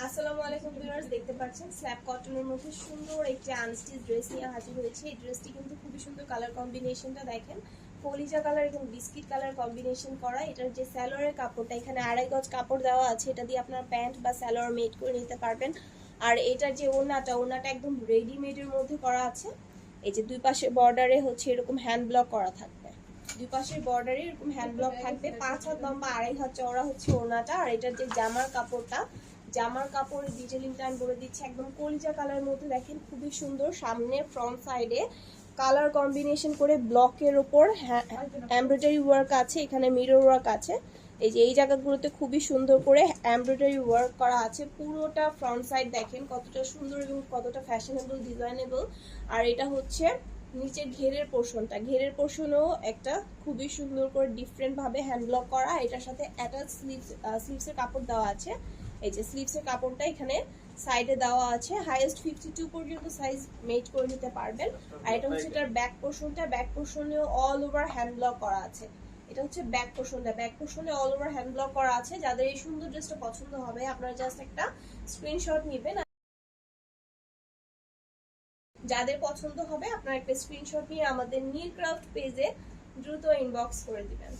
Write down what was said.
আসসালামু আলাইকুম ভিউয়ার্স, দেখতে পাচ্ছেন স্ল্যাব কটনের মধ্যে সুন্দর একটি আনস্টিচ ড্রেস নিয়ে হাজির হয়েছে। এই ড্রেসটি কিন্তু খুবই সুন্দর, কালার কম্বিনেশনটা দেখেন, কলিজা কালার এবং বিস্কিট কালার কম্বিনেশন করা। এটার যে স্যালোয়ারের কাপড়টা, এখানে 2.5 গজ কাপড় দেওয়া আছে, এটা দিয়ে আপনারা প্যান্ট বা স্যালোয়ার মেড করে নিতে পারবেন। আর এটার যে ওড়নাটা একদম রেডিমেডের মধ্যে করা আছে। এই যে দুই পাশে বর্ডারে হচ্ছে এরকম হ্যান্ড ব্লক করা থাকবে, দুই পাশের বর্ডারে এরকম হ্যান্ড ব্লক থাকবে। 5 হাত লম্বা 2.5 হাত চওড়া হচ্ছে ওড়নাটা। আর এটার যে জামার কাপড়ের ডিটেইলিংটা আমি বলে দিচ্ছি, একদম কলিজা কালার মধ্যে দেখেন, খুবই সুন্দর। সামনে ফ্রন্ট সাইডে কালার কম্বিনেশন করে ব্লকের উপর এমব্রয়ডারি ওয়ার্ক আছে, এখানে মিরর ওয়ার্ক আছে। এই যে এই জায়গাগুলোতে খুবই সুন্দর করে এমব্রয়ডারি ওয়ার্ক করা আছে। পুরোটা ফ্রন্ট সাইড দেখেন কতটা সুন্দর এবং কতটা ফ্যাশনেবল, ডিজাইনেবল। আর এটা হচ্ছে নিচের ঘেরের পোর্শনেও একটা খুবই সুন্দর করে ডিফারেন্ট ভাবে হ্যান্ড ব্লক করা। এটার সাথে অ্যাটাচ স্লিভসের কাপড় দেওয়া আছে। এই যে স্লিভসের কাপড়টা এখানে সাইডে দেওয়া আছে। হাইয়েস্ট 52 পর্যন্ত সাইজ মেড করে নিতে পারবেন। আর এটা হচ্ছে এটার ব্যাক পোর্শনেও অল ওভার হ্যান্ড ব্লক করা আছে। এটা হচ্ছে ব্যাক পোর্শনে অল ওভার হ্যান্ড ব্লক করা আছে। যাদের এই সুন্দর ড্রেসটা পছন্দ হবে, আপনারা জাস্ট একটা স্ক্রিনশট নেবেন। যাদের পছন্দ হবে আপনারা একটা স্ক্রিনশট নিয়ে আমাদের নীল ক্রাফট পেজে দ্রুত ইনবক্স করে দিবেন।